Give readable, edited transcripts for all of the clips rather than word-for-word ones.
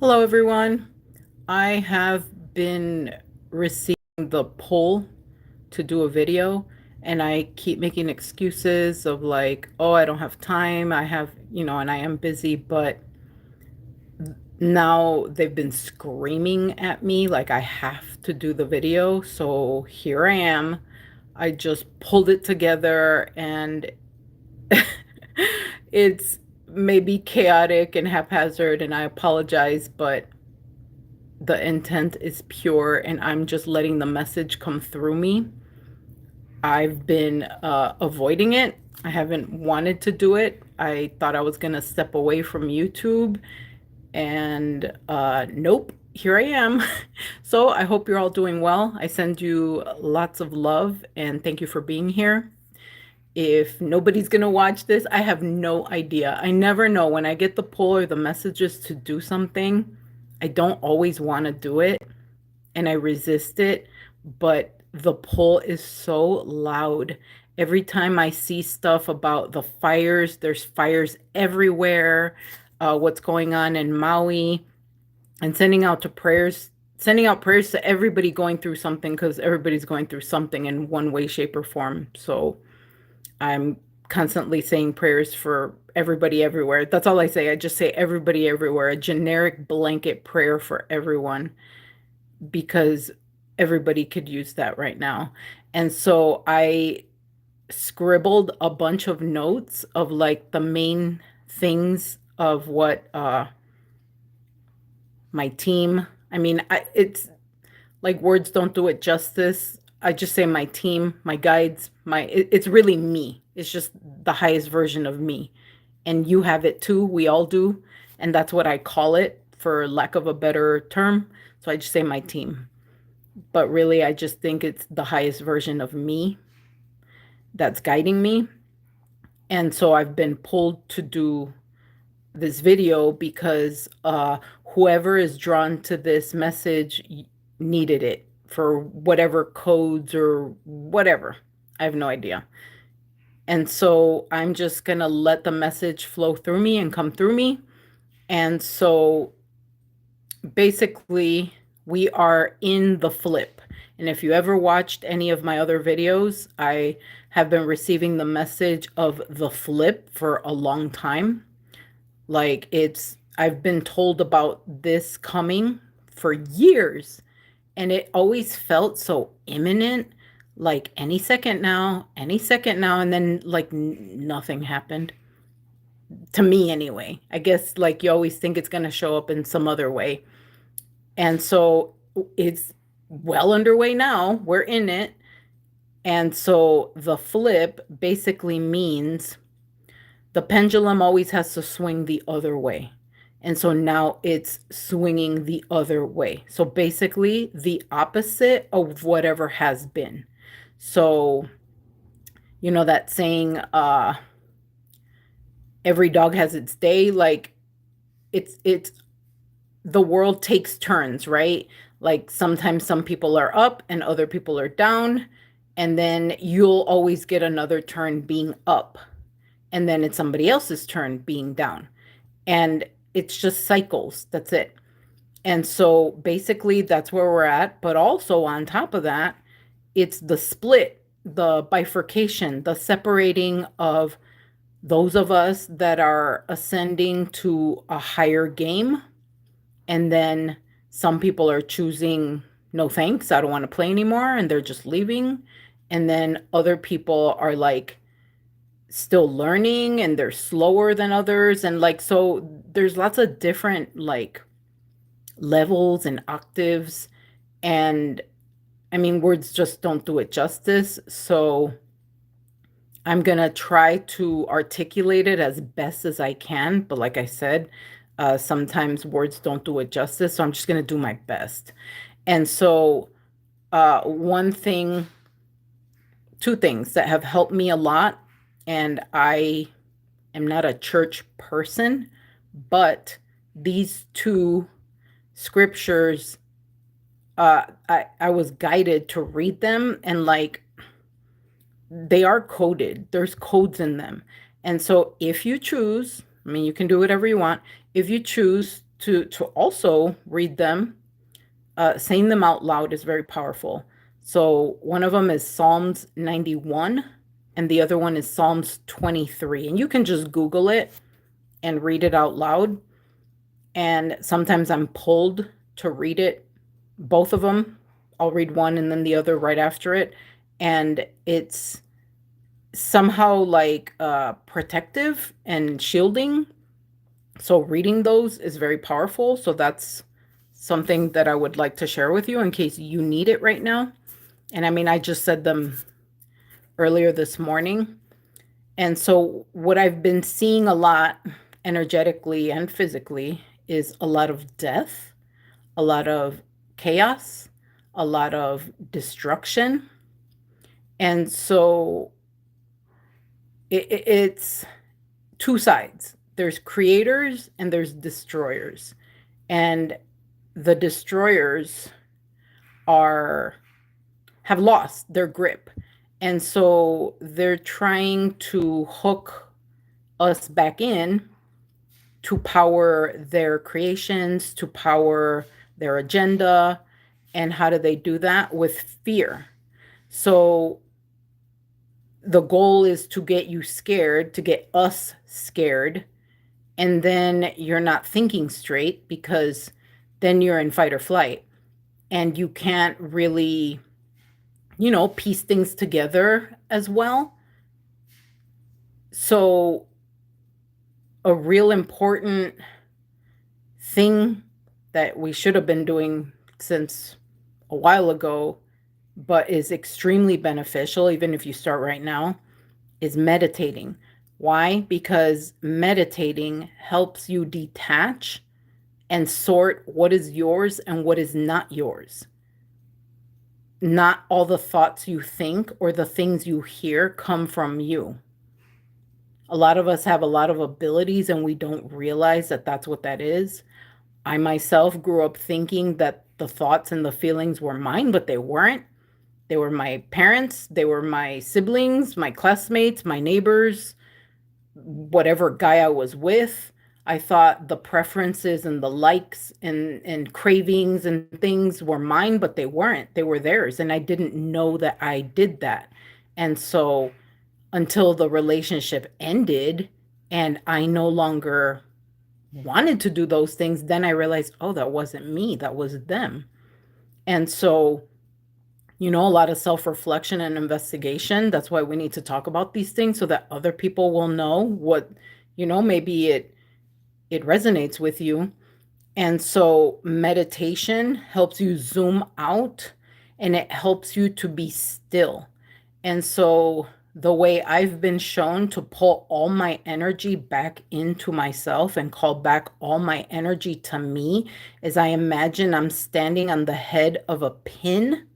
Hello, everyone. I have been receiving the pull to do a video, and I keep making excuses of like, oh, I don't have time. I have, and I am busy, but now they've been screaming at me like I have to do the video. So here I am. I just pulled it together, and it's maybe chaotic and haphazard, and I apologize, but the intent is pure and I'm just letting the message come through me. I've been avoiding it. I haven't wanted to do it. I thought I was going to step away from YouTube, and nope, here I am. So I hope you're all doing well. I send you lots of love and thank you for being here. If nobody's going to watch this, I have no idea. I never know when I get the pull or the messages to do something. I don't always want to do it and I resist it, but the pull is so loud. Every time I see stuff about the fires, there's fires everywhere, what's going on in Maui, and sending out prayers to everybody going through something because everybody's going through something in one way, shape, or form. So I'm constantly saying prayers for everybody everywhere. That's all I say. I just say everybody everywhere, a generic blanket prayer for everyone because everybody could use that right now. And so I scribbled a bunch of notes of like the main things of what my team, it's like words don't do it justice. I just say my team, my guides, it's really me. It's just the highest version of me. And you have it too. We all do. And that's what I call it for lack of a better term. So I just say my team. But really, I just think it's the highest version of me that's guiding me. And so I've been pulled to do this video because whoever is drawn to this message needed it for whatever codes or whatever. I have no idea. And so I'm just going to let the message flow through me and come through me. And so basically, we are in the flip. And if you ever watched any of my other videos, I have been receiving the message of the flip for a long time. Like I've been told about this coming for years, and it always felt so imminent, like any second now, and then like nothing happened. To me anyway. I guess like you always think it's going to show up in some other way. And so it's well underway now. We're in it. And so the flip basically means the pendulum always has to swing the other way. And so now it's swinging the other way. So basically the opposite of whatever has been. So, you know that saying, every dog has its day, like it's the world takes turns, right? Like sometimes some people are up and other people are down, and then you'll always get another turn being up, and then it's somebody else's turn being down. And it's just cycles. That's it. And so basically that's where we're at. But also on top of that, it's the split, the bifurcation, the separating of those of us that are ascending to a higher game, and then some people are choosing, no thanks, I don't want to play anymore, and they're just leaving. And then other people are like still learning and they're slower than others. And like, so there's lots of different like levels and octaves. And I mean, words just don't do it justice. So I'm going to try to articulate it as best as I can. But like I said, sometimes words don't do it justice. So I'm just going to do my best. And so, one thing, two things that have helped me a lot, and I am not a church person, but these two scriptures, I was guided to read them, and like they are coded. There's codes in them. And so if you choose, I mean, you can do whatever you want. If you choose to also read them. Saying them out loud is very powerful. So one of them is Psalms 91, and the other one is Psalms 23. And you can just Google it and read it out loud. And sometimes I'm pulled to read it, both of them. I'll read one and then the other right after it. And it's somehow like protective and shielding. So reading those is very powerful. So that's something that I would like to share with you in case you need it right now. And I mean, I just said them earlier this morning. And so what I've been seeing a lot energetically and physically is a lot of death, a lot of chaos, a lot of destruction. And so it's two sides. There's creators and there's destroyers. And the destroyers are have lost their grip. And so they're trying to hook us back in to power their creations, to power their agenda. And how do they do that? With fear. So the goal is to get you scared, to get us scared. And then you're not thinking straight because then you're in fight or flight and you can't really, piece things together as well. So a real important thing that we should have been doing since a while ago, but is extremely beneficial, even if you start right now, is meditating. Why? Because meditating helps you detach and sort what is yours and what is not yours. Not all the thoughts you think or the things you hear come from you. A lot of us have a lot of abilities and we don't realize that that's what that is. I myself grew up thinking that the thoughts and the feelings were mine, but they weren't. They were my parents, they were my siblings, my classmates, my neighbors, whatever guy I was with. I thought the preferences and the likes and cravings and things were mine, but they weren't. They were theirs. And I didn't know that I did that. And so until the relationship ended and I no longer wanted to do those things, then I realized, oh, that wasn't me, that was them. And so, a lot of self-reflection and investigation. That's why we need to talk about these things so that other people will know what, maybe it resonates with you. And so meditation helps you zoom out and it helps you to be still. And so the way I've been shown to pull all my energy back into myself and call back all my energy to me is I imagine I'm standing on the head of a pin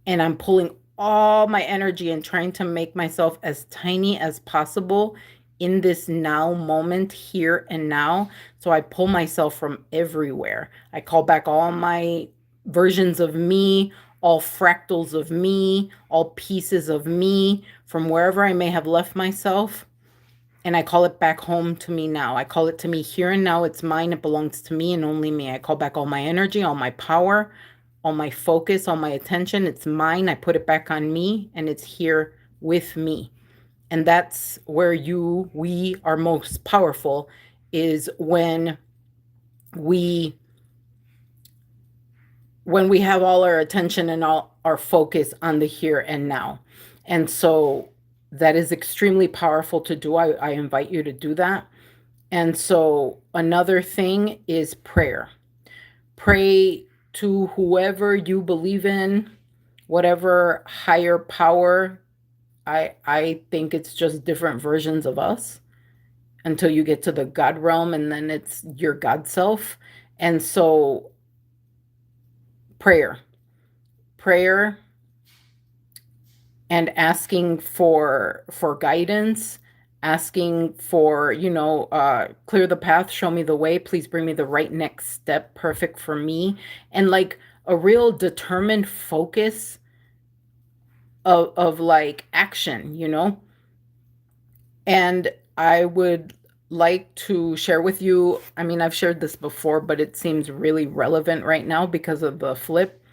and I'm pulling all my energy and trying to make myself as tiny as possible in this now moment, here and now. So I pull myself from everywhere. I call back all my versions of me, all fractals of me, all pieces of me from wherever I may have left myself. And I call it back home to me now. I call it to me here and now. It's mine. It belongs to me and only me. I call back all my energy, all my power, all my focus, all my attention. It's mine. I put it back on me and it's here with me. And that's where we are most powerful, is when we have all our attention and all our focus on the here and now. And so that is extremely powerful to do. I invite you to do that. And so another thing is prayer. Pray to whoever you believe in, whatever higher power. I think it's just different versions of us until you get to the God realm and then it's your God self. And so prayer and asking for guidance, asking for, clear the path, show me the way, please bring me the right next step, perfect for me. And like a real determined focus of like action, And I would like to share with you. I mean, I've shared this before, but it seems really relevant right now because of the flip.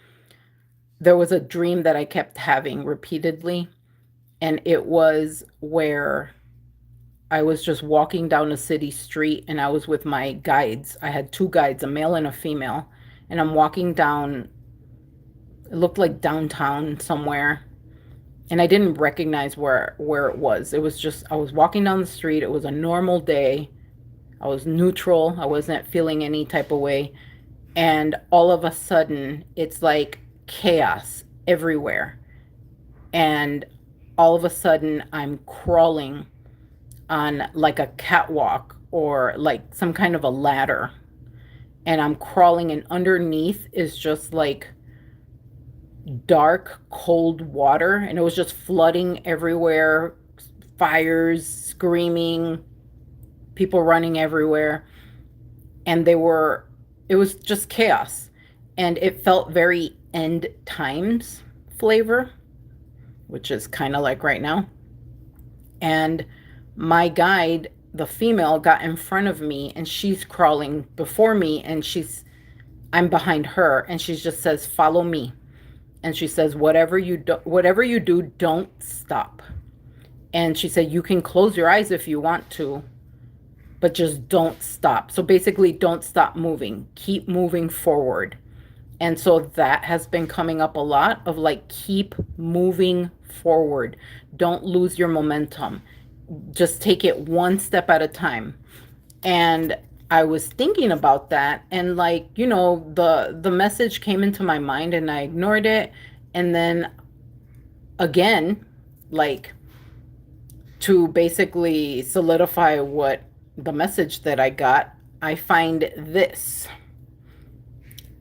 There was a dream that I kept having repeatedly, and it was where I was just walking down a city street and I was with my guides. I had two guides, a male and a female, and I'm walking down, it looked like downtown somewhere, and I didn't recognize where it was. It was just I was walking down the street. It was a normal day. I was neutral. I wasn't feeling any type of way. And all of a sudden, it's like chaos everywhere. And all of a sudden, I'm crawling on like a catwalk or like some kind of a ladder. And I'm crawling, and underneath is just like dark, cold water. And it was just flooding everywhere, fires, screaming, people running everywhere. And it was just chaos. And it felt very end times flavor, which is kind of like right now. And my guide, the female, got in front of me and she's crawling before me, and I'm behind her, and she just says, "Follow me." And she says, whatever you do, don't stop. And she said, "You can close your eyes if you want to, but just don't stop." So basically, don't stop moving. Keep moving forward. And so that has been coming up a lot of like, keep moving forward. Don't lose your momentum. Just take it one step at a time. And I was thinking about that, and like, the message came into my mind and I ignored it. And then again, like, to basically solidify what the message that I got, I find this.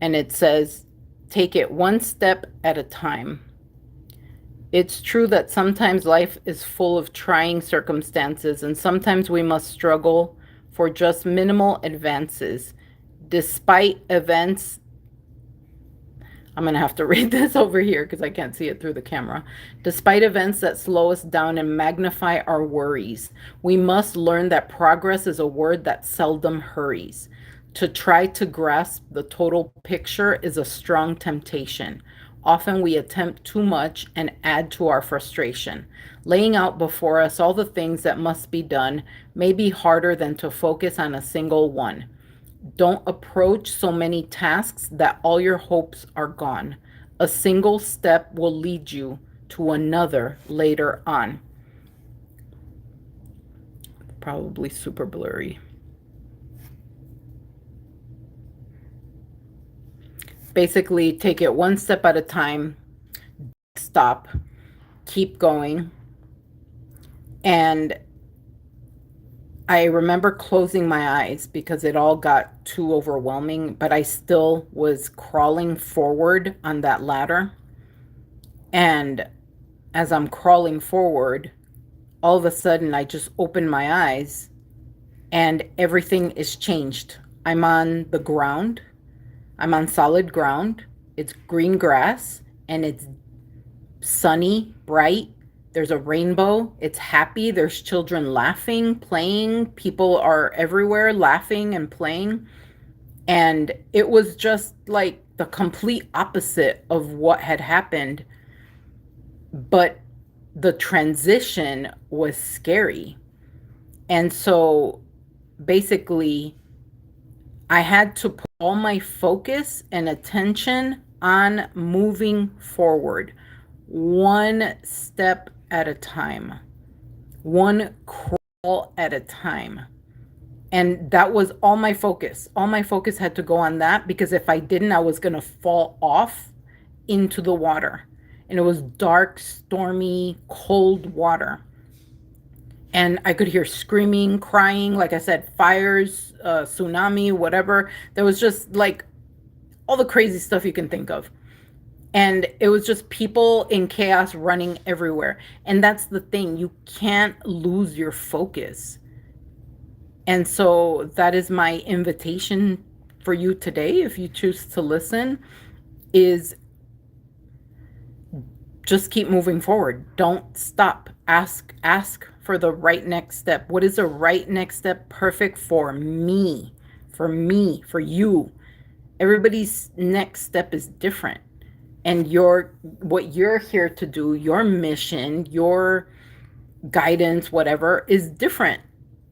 And it says, "Take it one step at a time." It's true that sometimes life is full of trying circumstances, and sometimes we must struggle for just minimal advances. Despite events, I'm going to have to read this over here because I can't see it through the camera. Despite events that slow us down and magnify our worries, we must learn that progress is a word that seldom hurries. To try to grasp the total picture is a strong temptation. Often we attempt too much and add to our frustration. Laying out before us all the things that must be done may be harder than to focus on a single one. Don't approach so many tasks that all your hopes are gone. A single step will lead you to another later on. Probably super blurry. Basically, take it one step at a time, stop, keep going. And I remember closing my eyes because it all got too overwhelming, but I still was crawling forward on that ladder. And as I'm crawling forward, all of a sudden I just open my eyes and everything is changed. I'm on the ground. I'm on solid ground. It's green grass and it's sunny, bright. There's a rainbow. It's happy. There's children laughing, playing. People are everywhere laughing and playing. And it was just like the complete opposite of what had happened. But the transition was scary. And so basically, I had to put all my focus and attention on moving forward, one step at a time, one crawl at a time. And that was all my focus. All my focus had to go on that, because if I didn't, I was going to fall off into the water. And it was dark, stormy, cold water. And I could hear screaming, crying, like I said, fires, tsunami, whatever. There was just like all the crazy stuff you can think of. And it was just people in chaos running everywhere. And that's the thing. You can't lose your focus. And so that is my invitation for you today, if you choose to listen, is just keep moving forward. Don't stop. Ask for the right next step? What is the right next step perfect for me? For me, for you. Everybody's next step is different. And what you're here to do, your mission, your guidance, whatever, is different.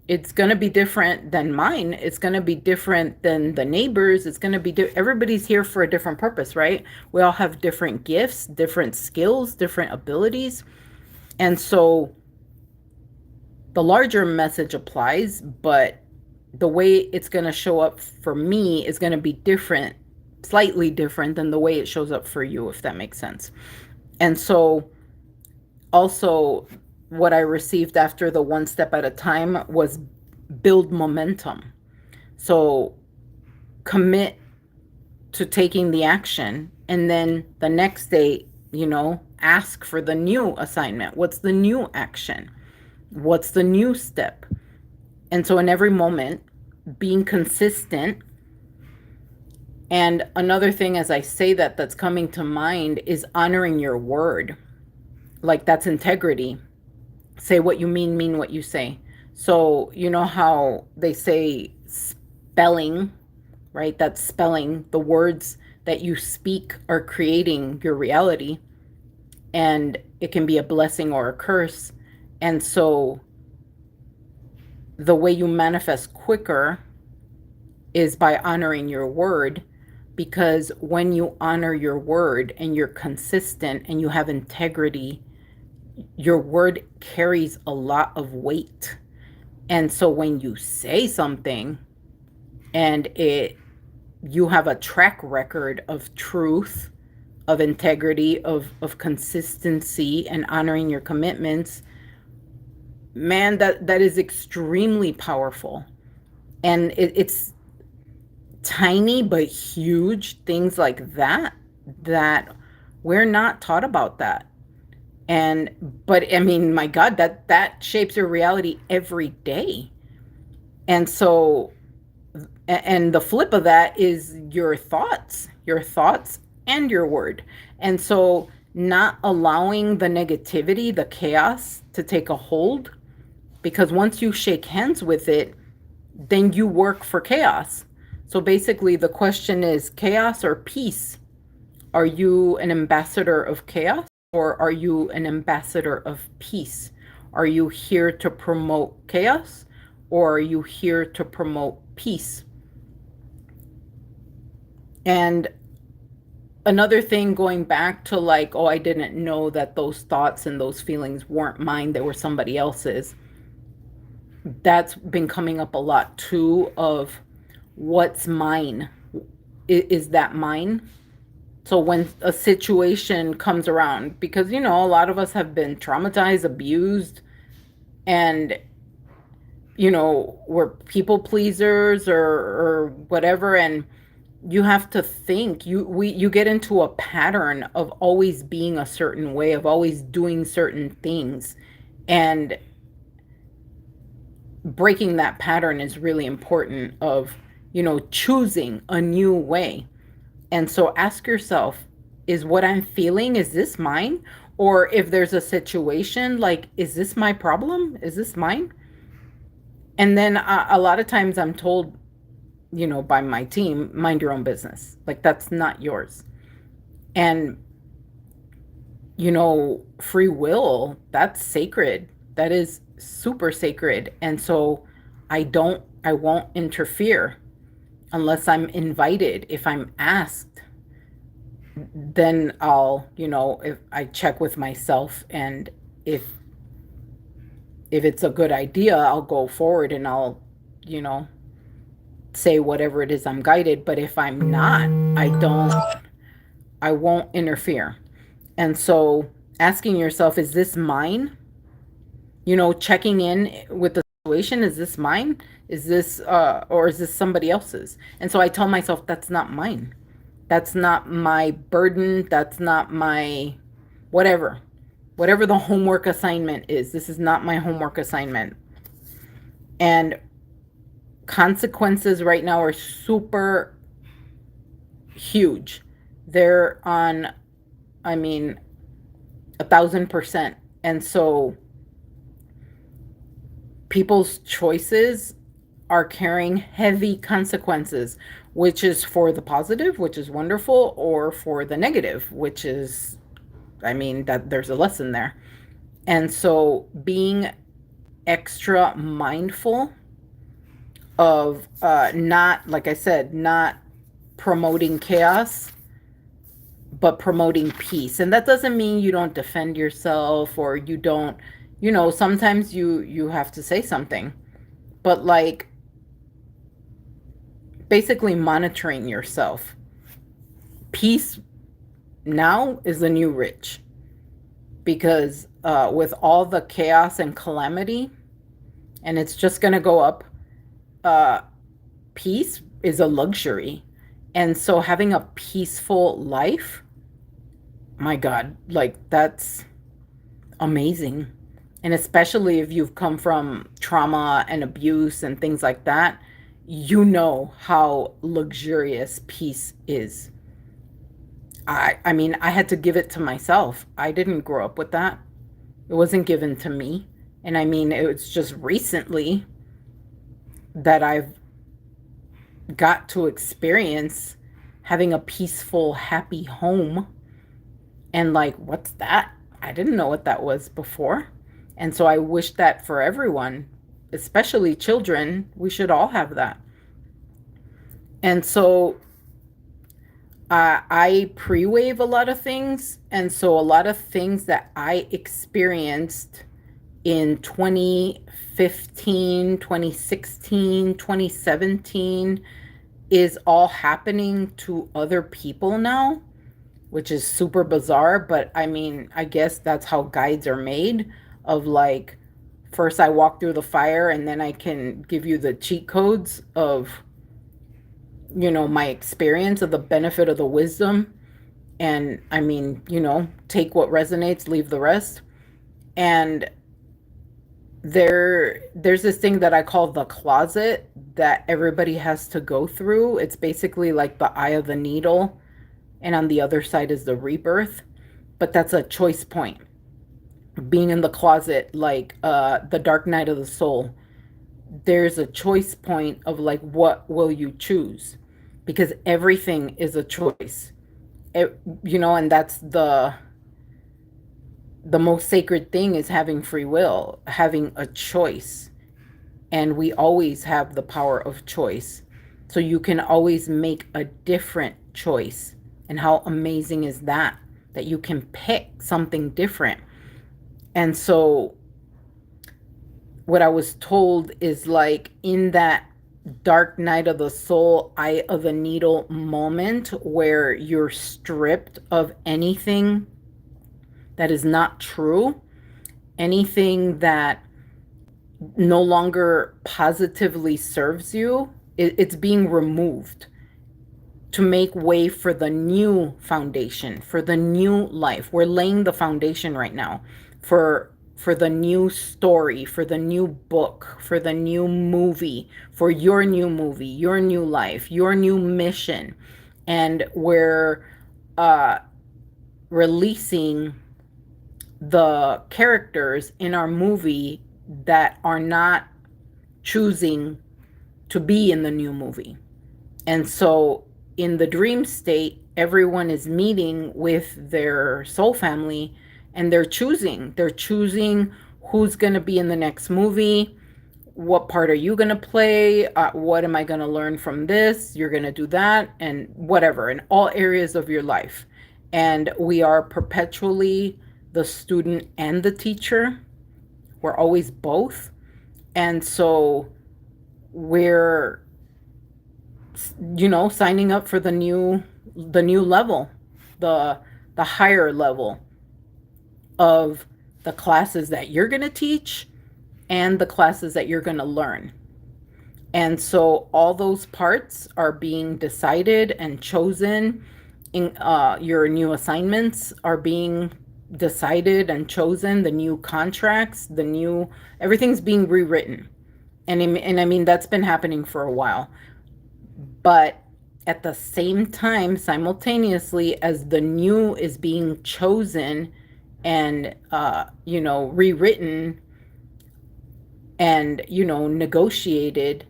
It's going to be different than mine. It's going to be different than the neighbors. It's going to be everybody's here for a different purpose, right? We all have different gifts, different skills, different abilities. And so the larger message applies, but the way it's going to show up for me is going to be different, slightly different than the way it shows up for you, if that makes sense. And so also, what I received after the one step at a time was build momentum. So commit to taking the action, and then the next day, ask for the new assignment. What's the new action? What's the new step? And so in every moment, being consistent. And another thing, as I say that's coming to mind, is honoring your word. Like, that's integrity. Say what you mean what you say. So you know how they say spelling, right? That's spelling. The words that you speak are creating your reality, and it can be a blessing or a curse. And so the way you manifest quicker is by honoring your word, because when you honor your word and you're consistent and you have integrity, your word carries a lot of weight. And so when you say something and you have a track record of truth, of integrity, of consistency, and honoring your commitments, man, that is extremely powerful. And it's tiny but huge things like that we're not taught about that. But I mean, my God, that shapes your reality every day. And so, and the flip of that is your thoughts and your word. And so not allowing the negativity, the chaos to take a hold, because once you shake hands with it, then you work for chaos. So basically the question is chaos or peace? Are you an ambassador of chaos, or are you an ambassador of peace? Are you here to promote chaos, or are you here to promote peace? And another thing, going back to like, oh, I didn't know that those thoughts and those feelings weren't mine, they were somebody else's. That's been coming up a lot too, of what's mine. Is that mine? So when a situation comes around, because, a lot of us have been traumatized, abused, and, we're people pleasers or whatever. And you have to think, you get into a pattern of always being a certain way, of always doing certain things. And breaking that pattern is really important, of, choosing a new way. And so ask yourself, is what I'm feeling, is this mine? Or if there's a situation, like, is this my problem? Is this mine? And then a lot of times I'm told, by my team, mind your own business. Like, that's not yours. And, free will, that's sacred. That is super sacred. And so I won't interfere unless I'm invited. If I'm asked, then I'll, if I check with myself, and if it's a good idea, I'll go forward and I'll, say whatever it is I'm guided. But if I'm not, I won't interfere. And so asking yourself, is this mine? Checking in with the situation, is this mine? Is this, or is this somebody else's? And so I tell myself, that's not mine. That's not my burden. That's not my whatever. Whatever the homework assignment is, this is not my homework assignment. And consequences right now are super huge. They're on, 1,000%. And so people's choices are carrying heavy consequences, which is for the positive, which is wonderful, or for the negative, which is, I mean, that there's a lesson there. And so being extra mindful of not, like I said, not promoting chaos, but promoting peace. And that doesn't mean you don't defend yourself or you don't, sometimes you have to say something. But like basically monitoring yourself. Peace now is the new rich because with all the chaos and calamity, and it's just going to go up, uh, peace is a luxury. And so having a peaceful life, my God, like that's amazing. And especially if you've come from trauma and abuse and things like that, you know how luxurious peace is. I mean, I had to give it to myself. I didn't grow up with that. It wasn't given to me. And I mean, it was just recently that I've got to experience having a peaceful, happy home. And like, what's that? I didn't know what that was before. And so I wish that for everyone, especially children, we should all have that. And so I pre-wave a lot of things. And so a lot of things that I experienced in 2015, 2016, 2017 is all happening to other people now, which is super bizarre. But I mean, I guess that's how guides are made of like, first I walk through the fire and then I can give you the cheat codes of, my experience of the benefit of the wisdom. And I mean, take what resonates, leave the rest. And there's this thing that I call the closet that everybody has to go through. It's basically like the eye of the needle, and on the other side is the rebirth. But that's a choice point. Being in the closet, like the dark night of the soul, there's a choice point of like, what will you choose? Because everything is a choice. And that's the most sacred thing, is having free will, having a choice. And we always have the power of choice. So you can always make a different choice. And how amazing is that? That you can pick something different. And so what I was told is like, in that dark night of the soul, eye of the needle moment where you're stripped of anything that is not true, anything that no longer positively serves you, it's being removed to make way for the new foundation, for the new life. We're laying the foundation right now for the new story, for the new book, for the new movie, for your new life, your new mission. And we're releasing the characters in our movie that are not choosing to be in the new movie. And so in the dream state, everyone is meeting with their soul family, and they're choosing who's going to be in the next movie. What part are you going to play? What am I going to learn from this? You're going to do that, and whatever, in all areas of your life. And we are perpetually the student and the teacher. We're always both. And so we're, signing up for the new level, the higher level of the classes that you're going to teach and the classes that you're going to learn. And so all those parts are being decided and chosen. In your new assignments are being decided and chosen, the new contracts, everything's being rewritten. And I mean, that's been happening for a while. But at the same time, simultaneously, as the new is being chosen and, rewritten, and, negotiated,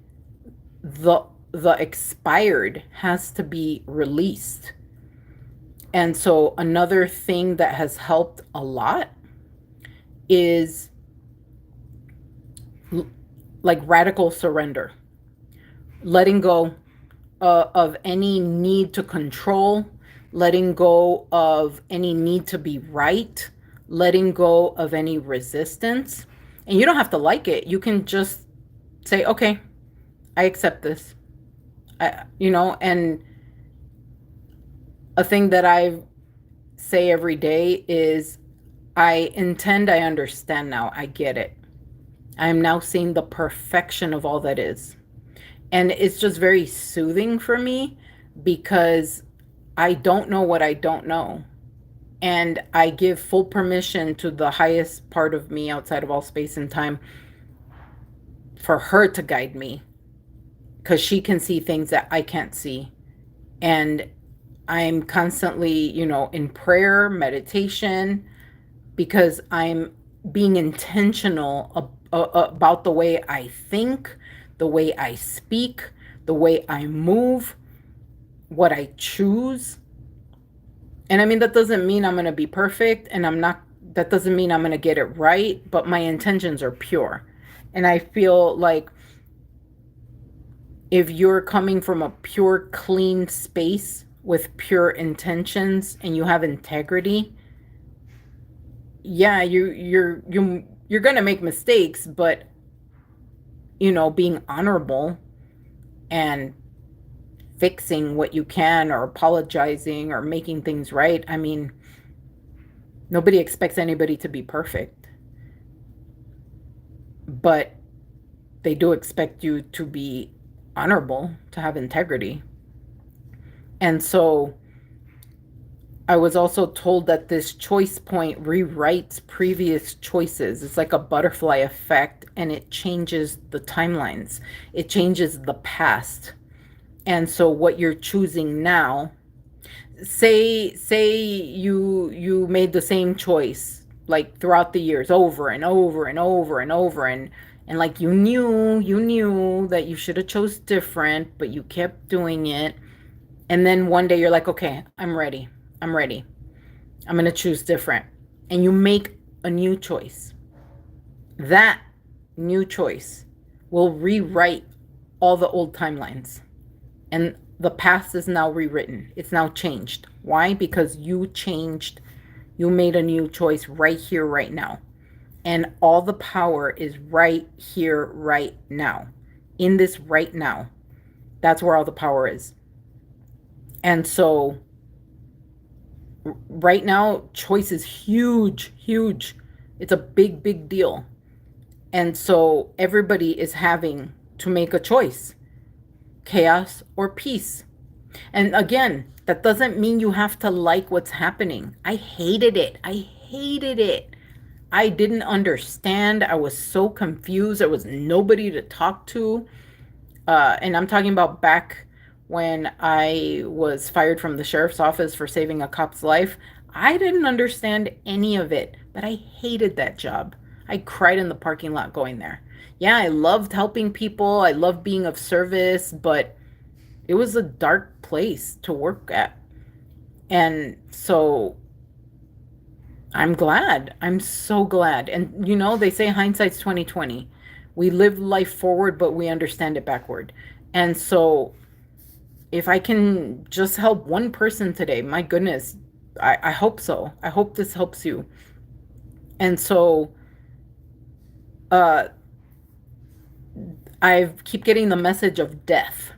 the the expired has to be released. And so another thing that has helped a lot is like radical surrender, letting go of any need to control, letting go of any need to be right, letting go of any resistance. And you don't have to like it. You can just say, okay, I accept this. And a thing that I say every day is, I intend, I understand now, I get it. I am now seeing the perfection of all that is. And it's just very soothing for me because I don't know what I don't know. And I give full permission to the highest part of me outside of all space and time for her to guide me, because she can see things that I can't see. And I'm constantly, in prayer, meditation, because I'm being intentional about the way I think, the way I speak, the way I move, what I choose. And I mean, that doesn't mean I'm going to be perfect, and that doesn't mean I'm going to get it right, but my intentions are pure. And I feel like if you're coming from a pure, clean space with pure intentions and you have integrity, yeah, you're going to make mistakes, but being honorable and fixing what you can, or apologizing, or making things right. I mean, nobody expects anybody to be perfect, but they do expect you to be honorable, to have integrity. And so I was also told that this choice point rewrites previous choices. It's like a butterfly effect, and it changes the timelines. It changes the past. And so what you're choosing now, say you made the same choice like throughout the years, over and over and over and over, and like you knew that you should have chose different, but you kept doing it. And then one day you're like, okay, I'm ready. I'm going to choose different. And you make a new choice. That new choice will rewrite all the old timelines. And the past is now rewritten. It's now changed. Why? Because you changed. You made a new choice right here, right now. And all the power is right here, right now. In this right now. That's where all the power is. And so right now, choice is huge, huge. It's a big, big deal. And so everybody is having to make a choice, chaos or peace. And again, that doesn't mean you have to like what's happening. I hated it. I didn't understand. I was so confused. There was nobody to talk to. And I'm talking about back when I was fired from the sheriff's office for saving a cop's life. I didn't understand any of it, but I hated that job. I cried in the parking lot going there. Yeah, I loved helping people. I loved being of service, but it was a dark place to work at. And so I'm glad. I'm so glad. And they say hindsight's 2020. We live life forward, but we understand it backward. And so if I can just help one person today, my goodness, I hope so. I hope this helps you. And so I keep getting the message of death.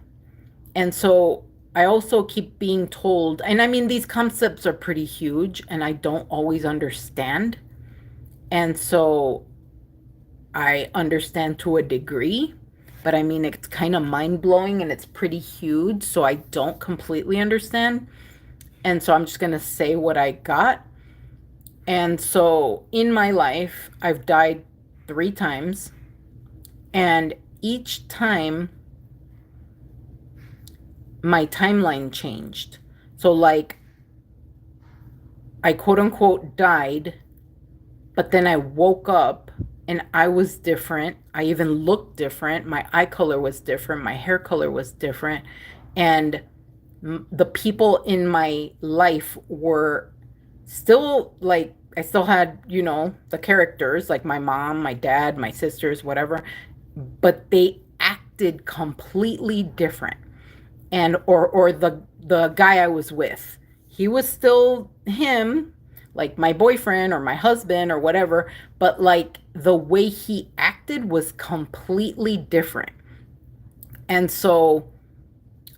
And so I also keep being told, and I mean, these concepts are pretty huge and I don't always understand. And so I understand to a degree, but I mean, it's kind of mind blowing and it's pretty huge. So I don't completely understand. And so I'm just going to say what I got. And so in my life, I've died 3 times. And each time, my timeline changed. So like, I quote unquote died, but then I woke up and I was different. I even looked different. My eye color was different. My hair color was different. And the people in my life were still like, I still had, the characters like my mom, my dad, my sisters, whatever, but they acted completely different. And or the guy I was with, he was still him, like my boyfriend or my husband or whatever, but like the way he acted was completely different. And so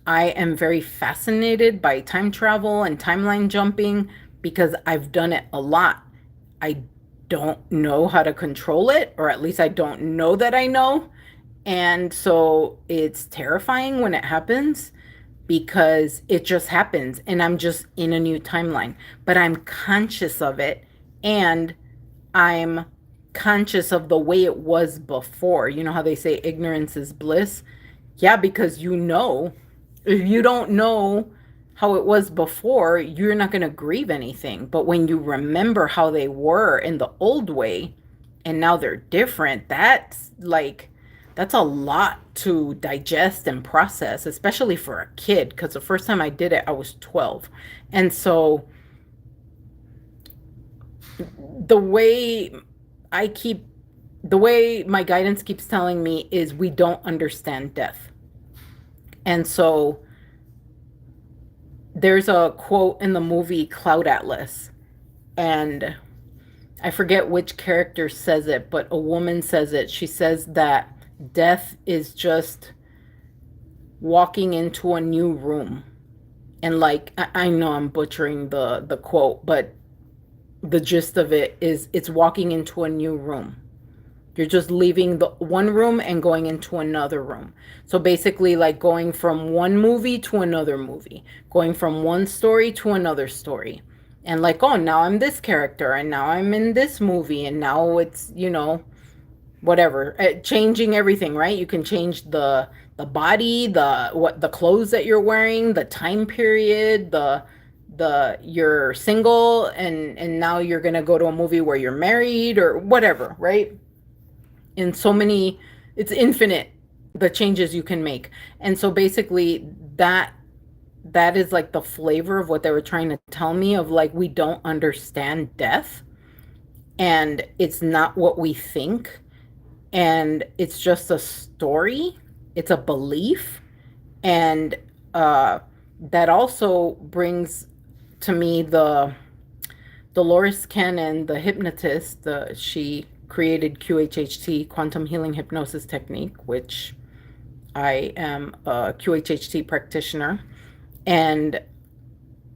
I am very fascinated by time travel and timeline jumping because I've done it a lot. I don't know how to control it, or at least I don't know that I know. And so it's terrifying when it happens because it just happens and I'm just in a new timeline. But I'm conscious of it, and I'm conscious of the way it was before. You know how they say ignorance is bliss? Yeah, because if you don't know how it was before, you're not going to grieve anything. But when you remember how they were in the old way and now they're different, that's a lot to digest and process, especially for a kid. Because the first time I did it, I was 12. And so the way I keep, the way my guidance keeps telling me is we don't understand death. And so there's a quote in the movie Cloud Atlas, and I forget which character says it, but a woman says it. She says that death is just walking into a new room. And like I know I'm butchering the quote, but the gist of it is it's walking into a new room. You're just leaving the one room and going into another room. So basically, like going from one movie to another movie, going from one story to another story. And like, oh, now I'm this character, and now I'm in this movie, and now it's, whatever, changing everything, right? You can change the body, the clothes that you're wearing, the time period, the you're single, and now you're gonna go to a movie where you're married or whatever, right? In so many, it's infinite, the changes you can make. And so basically that is like the flavor of what they were trying to tell me, of like, we don't understand death, and it's not what we think, and it's just a story, it's a belief. And that also brings to me the Dolores Cannon, the hypnotist. She created QHHT, quantum healing hypnosis technique, which I am a QHHT practitioner. And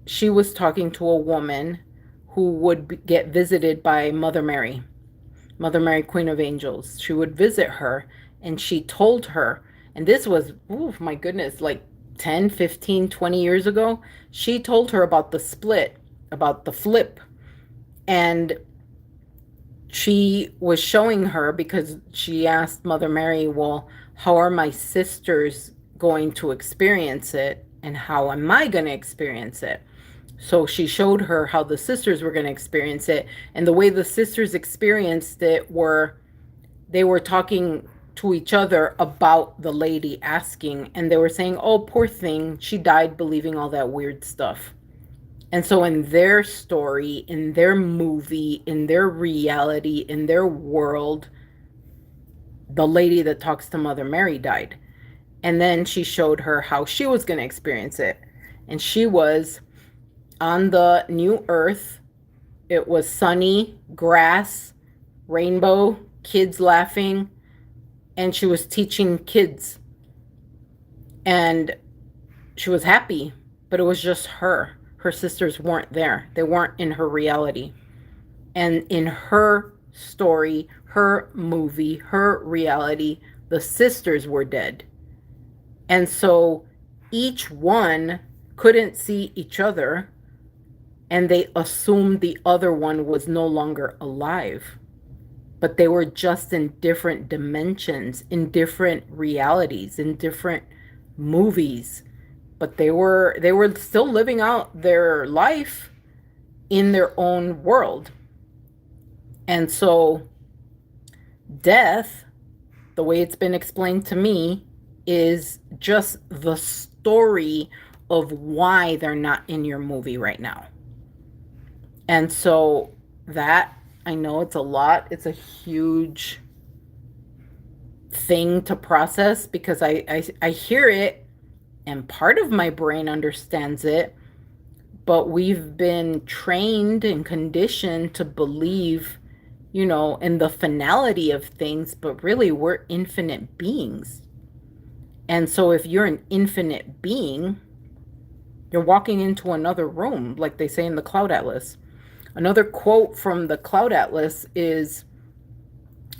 she was talking to a woman who would get visited by Mother Mary, Mother Mary, Queen of Angels. She would visit her, and she told her, and this was, oh my goodness, like 10, 15, 20 years ago. She told her about the split, about the flip. And she was showing her, because she asked Mother Mary, well, how are my sisters going to experience it? And how am I going to experience it? So she showed her how the sisters were going to experience it. And the way the sisters experienced it they were talking to each other about the lady asking. And they were saying, oh, poor thing, she died believing all that weird stuff. And so in their story, in their movie, in their reality, in their world, the lady that talks to Mother Mary died. And then she showed her how she was going to experience it. And she was on the new earth. It was sunny, grass, rainbow, kids laughing. And she was teaching kids. And she was happy, but it was just her. Her sisters weren't there. They weren't in her reality. And in her story, her movie, her reality, the sisters were dead. And so each one couldn't see each other, and they assumed the other one was no longer alive. But they were just in different dimensions, in different realities, in different movies. But they were still living out their life in their own world. And so Death, the way it's been explained to me, is just the story of why they're not in your movie right now. And so that, I know it's a lot. It's a huge thing to process because I hear it and part of my brain understands it, but we've been trained and conditioned to believe, in the finality of things, but really we're infinite beings. And so if you're an infinite being, you're walking into another room, like they say in the Cloud Atlas. Another quote from the Cloud Atlas is,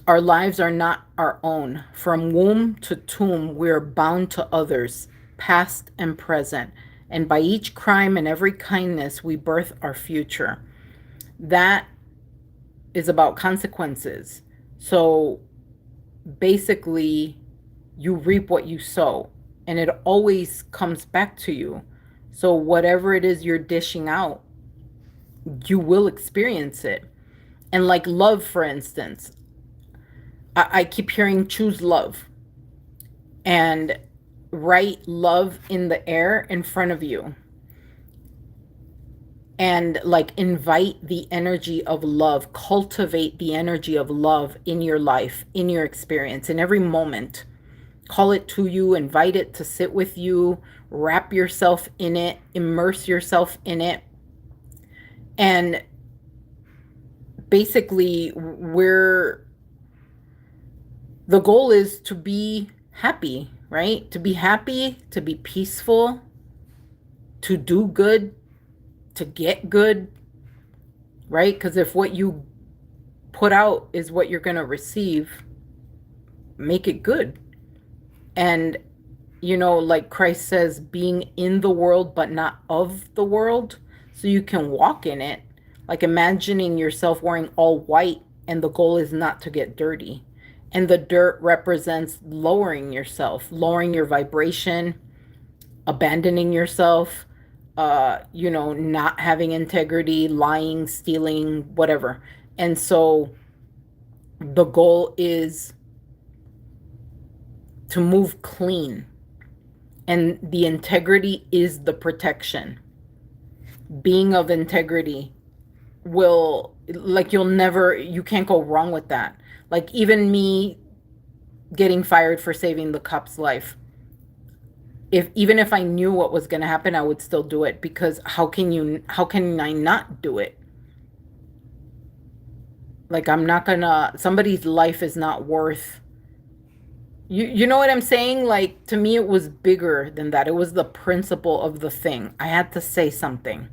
our lives are not our own. From womb to tomb, we are bound to others, past and present. And by each crime and every kindness, we birth our future. That is about consequences. So basically, you reap what you sow, and it always comes back to you. So whatever it is you're dishing out, you will experience it. And like love, for instance, I keep hearing choose love and write love in the air in front of you and like invite the energy of love, cultivate the energy of love in your life, in your experience, in every moment. Call it to you, invite it to sit with you, wrap yourself in it, immerse yourself in it. And basically, the goal is to be happy, right? To be happy, to be peaceful, to do good, to get good, right? Because if what you put out is what you're going to receive, make it good. And, like Christ says, being in the world, but not of the world, so you can walk in it. Like imagining yourself wearing all white, and the goal is not to get dirty. And the dirt represents lowering yourself, lowering your vibration, abandoning yourself, not having integrity, lying, stealing, whatever. And so the goal is to move clean. And the integrity is the protection. Being of integrity you can't go wrong with that. Like even me getting fired for saving the cop's life. Even if I knew what was going to happen, I would still do it, because how can I not do it? Like somebody's life is not worth, you know what I'm saying? Like to me, it was bigger than that. It was the principle of the thing. I had to say something,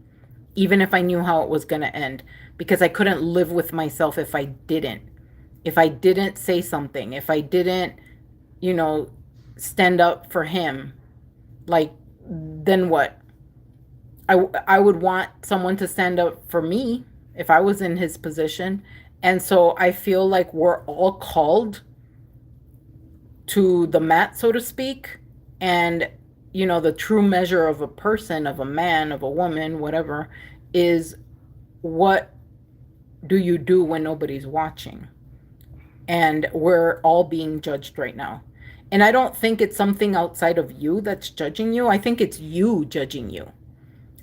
even if I knew how it was going to end, because I couldn't live with myself if I didn't. If I didn't say something, if I didn't, stand up for him, like, then what? I would want someone to stand up for me if I was in his position. And so I feel like we're all called to the mat, so to speak. And, the true measure of a person, of a man, of a woman, whatever, is what do you do when nobody's watching? And we're all being judged right now. And I don't think it's something outside of you that's judging you. I think it's you judging you.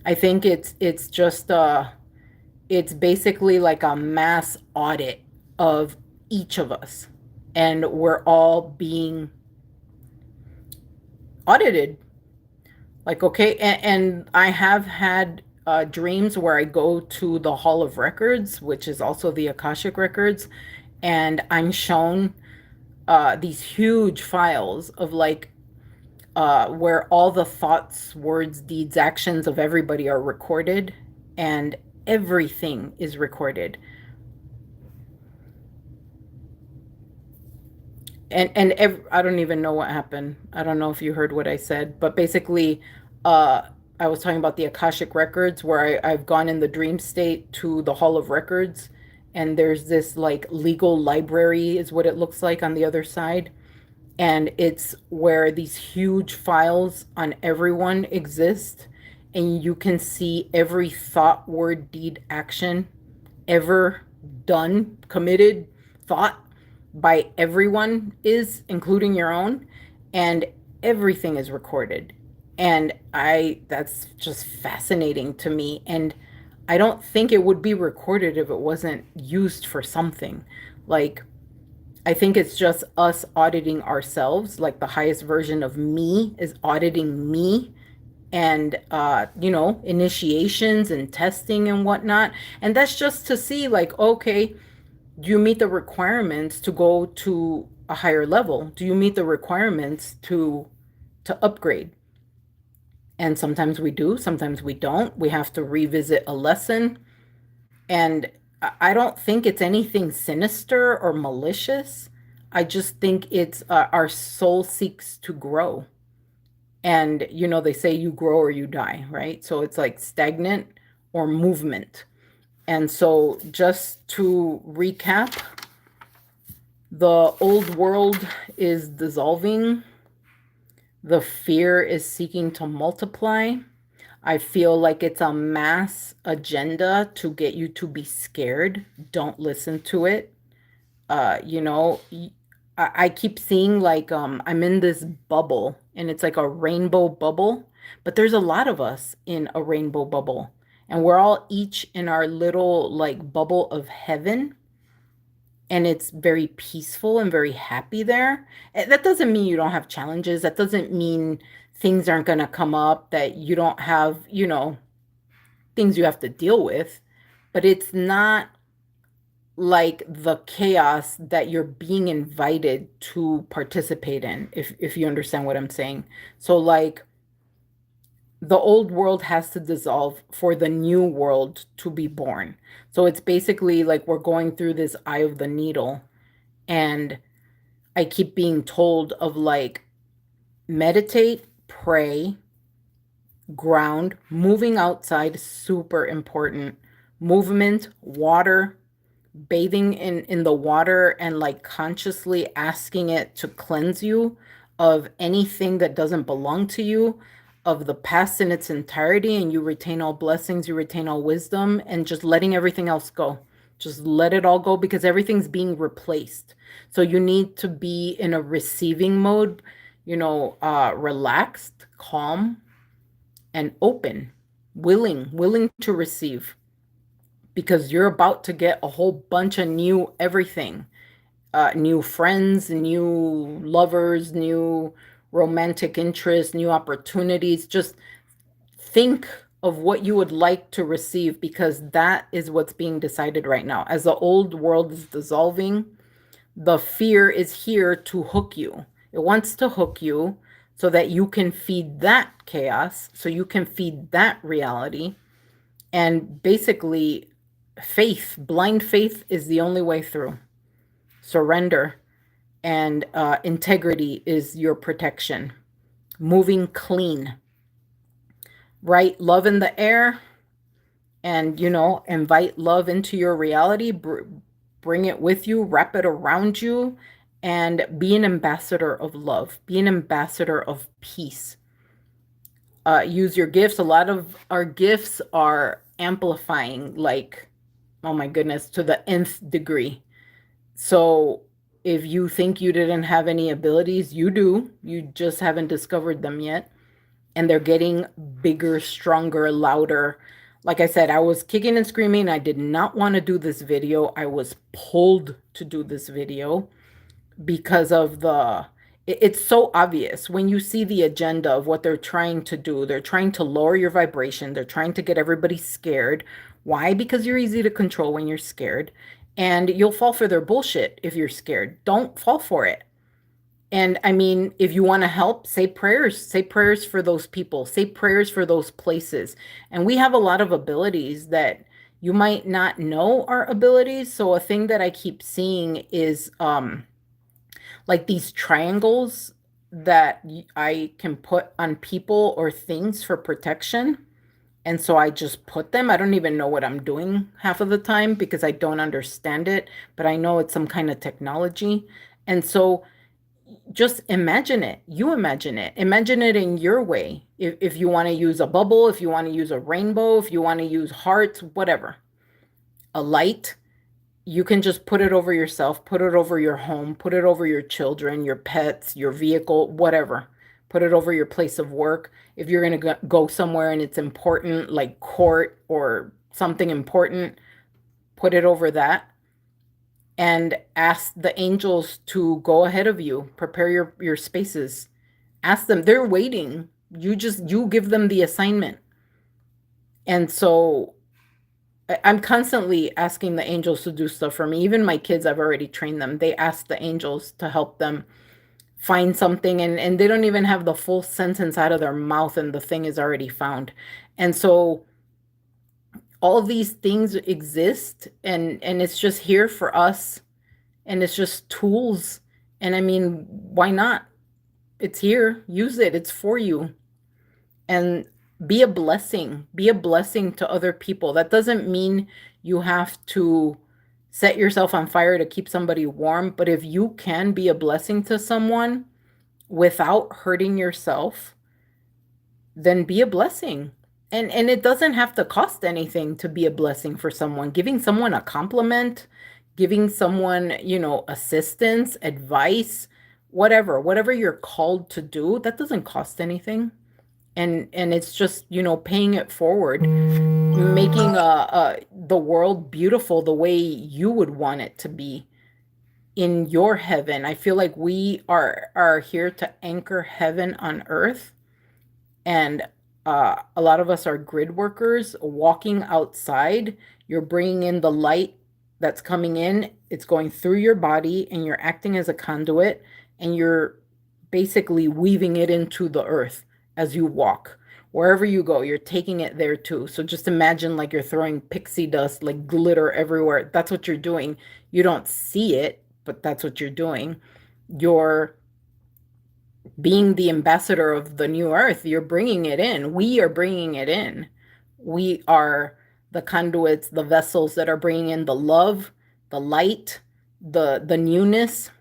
I think it's just it's basically like a mass audit of each of us. And we're all being audited. Like, okay, and I have had dreams where I go to the Hall of Records, which is also the Akashic Records, and I'm shown these huge files of like where all the thoughts, words, deeds, actions of everybody are recorded, and everything is recorded. I don't even know what happened. I don't know if you heard what I said, but basically, uh, I was talking about the Akashic Records, where I've gone in the dream state to the Hall of Records, and there's this like legal library, is what it looks like on the other side. And it's where these huge files on everyone exist, and you can see every thought, word, deed, action ever done, committed, thought, by everyone is, including your own, and everything is recorded. And that's just fascinating to me. And I don't think it would be recorded if it wasn't used for something. Like, I think it's just us auditing ourselves. Like, the highest version of me is auditing me, and initiations and testing and whatnot. And that's just to see, like, okay, do you meet the requirements to go to a higher level? Do you meet the requirements to upgrade? And sometimes we do, sometimes we don't. We have to revisit a lesson. And I don't think it's anything sinister or malicious. I just think it's our soul seeks to grow. And they say you grow or you die, right? So it's like stagnant or movement. And so, just to recap, the old world is dissolving. The fear is seeking to multiply. I feel like it's a mass agenda to get you to be scared. Don't listen to it. I keep seeing, like, I'm in this bubble, and it's like a rainbow bubble, but there's a lot of us in a rainbow bubble, and we're all each in our little, like, bubble of heaven, and it's very peaceful and very happy there. That doesn't mean you don't have challenges. That doesn't mean things aren't going to come up, that you don't have, things you have to deal with, but it's not like the chaos that you're being invited to participate in, if you understand what I'm saying. So, like, the old world has to dissolve for the new world to be born. So it's basically like we're going through this eye of the needle, and I keep being told of, like, meditate, pray, ground, moving outside, super important. Movement, water, bathing in the water, and, like, consciously asking it to cleanse you of anything that doesn't belong to you, of the past in its entirety, and you retain all blessings, you retain all wisdom, and just letting everything else go. Just let it all go, because everything's being replaced. So you need to be in a receiving mode, relaxed, calm, and open, willing to receive, because you're about to get a whole bunch of new everything, new friends, new lovers, new romantic interests, new opportunities. Just think of what you would like to receive, because that is what's being decided right now. As the old world is dissolving, the fear is here to hook you. It wants to hook you so that you can feed that chaos, so you can feed that reality. And basically, blind faith is the only way through. Surrender and integrity is your protection. Moving clean, right? Love in the air, and, invite love into your reality. Bring it with you, wrap it around you, and be an ambassador of love, be an ambassador of peace. Use your gifts. A lot of our gifts are amplifying, like, oh my goodness, to the nth degree. So if you think you didn't have any abilities, you do. You just haven't discovered them yet. And they're getting bigger, stronger, louder. Like I said, I was kicking and screaming. I did not want to do this video. I was pulled to do this video because of it's so obvious when you see the agenda of what they're trying to do. They're trying to lower your vibration. They're trying to get everybody scared. Why? Because you're easy to control when you're scared. And you'll fall for their bullshit if you're scared. Don't fall for it. And I mean, if you want to help, say prayers. Say prayers for those people. Say prayers for those places. And we have a lot of abilities that you might not know are abilities. So a thing that I keep seeing is like these triangles that I can put on people or things for protection. And so I just put them. I don't even know what I'm doing half of the time because I don't understand it, but I know it's some kind of technology. And so just imagine it. You imagine it. Imagine it in your way. If you want to use a bubble, if you want to use a rainbow, if you want to use hearts, whatever, a light, you can just put it over yourself, put it over your home, put it over your children, your pets, your vehicle, whatever. Put it over your place of work. If you're going to go somewhere and it's important, like court or something important, put it over that and ask the angels to go ahead of you, prepare your spaces. Ask them. They're waiting. You give them the assignment. And so I'm constantly asking the angels to do stuff for me. Even my kids, I've already trained them. They ask the angels to help them find something, and they don't even have the full sentence out of their mouth and the thing is already found. And so all these things exist, and it's just here for us, and it's just tools. And I mean, why not? It's here. Use it. It's for you. And be a blessing. Be a blessing to other people. That doesn't mean you have to set yourself on fire to keep somebody warm, but if you can be a blessing to someone without hurting yourself, then be a blessing. And it doesn't have to cost anything to be a blessing for someone. Giving someone a compliment, giving someone, assistance, advice, whatever you're called to do, that doesn't cost anything. And it's just, paying it forward, making the world beautiful the way you would want it to be in your heaven. I feel like we are here to anchor heaven on earth. And a lot of us are grid workers walking outside. You're bringing in the light that's coming in. It's going through your body and you're acting as a conduit, and you're basically weaving it into the earth as you walk. Wherever you go, you're taking it there too. So just imagine like you're throwing pixie dust, like glitter everywhere. That's what you're doing. You don't see it, but that's what you're doing. You're being the ambassador of the new earth. You're bringing it in. We are bringing it in. We are the conduits, the vessels that are bringing in the love, the light, the newness.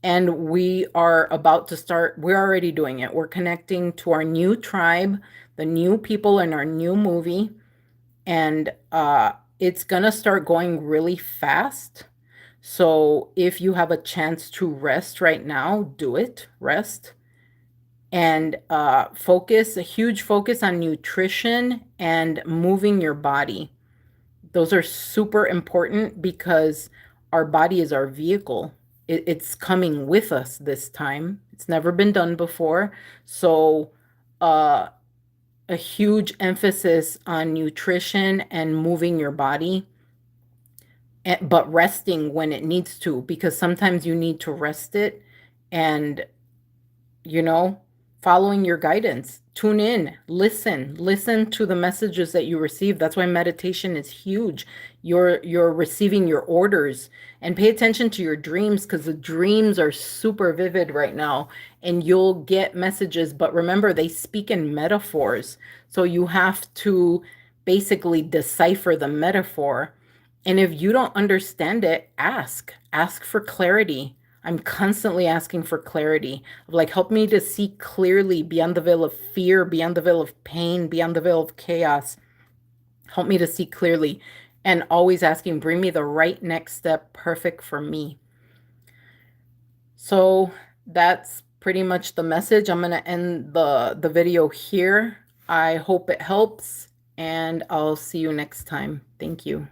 And we are about to start. We're already doing it. We're connecting to our new tribe, the new people in our new movie. And it's going to start going really fast. So if you have a chance to rest right now, do it. Rest. And a huge focus on nutrition and moving your body. Those are super important because our body is our vehicle. It's coming with us this time. It's never been done before. So a huge emphasis on nutrition and moving your body, but resting when it needs to, because sometimes you need to rest it. And you know, following your guidance. Tune in, listen to the messages that you receive. That's why meditation is huge. You're receiving your orders, and pay attention to your dreams, because the dreams are super vivid right now, and you'll get messages, but remember, they speak in metaphors. So you have to basically decipher the metaphor. And if you don't understand it, ask for clarity. I'm constantly asking for clarity of like, help me to see clearly beyond the veil of fear, beyond the veil of pain, beyond the veil of chaos. Help me to see clearly, and always asking, bring me the right next step, perfect for me. So that's pretty much the message. I'm going to end the video here. I hope it helps, and I'll see you next time. Thank you.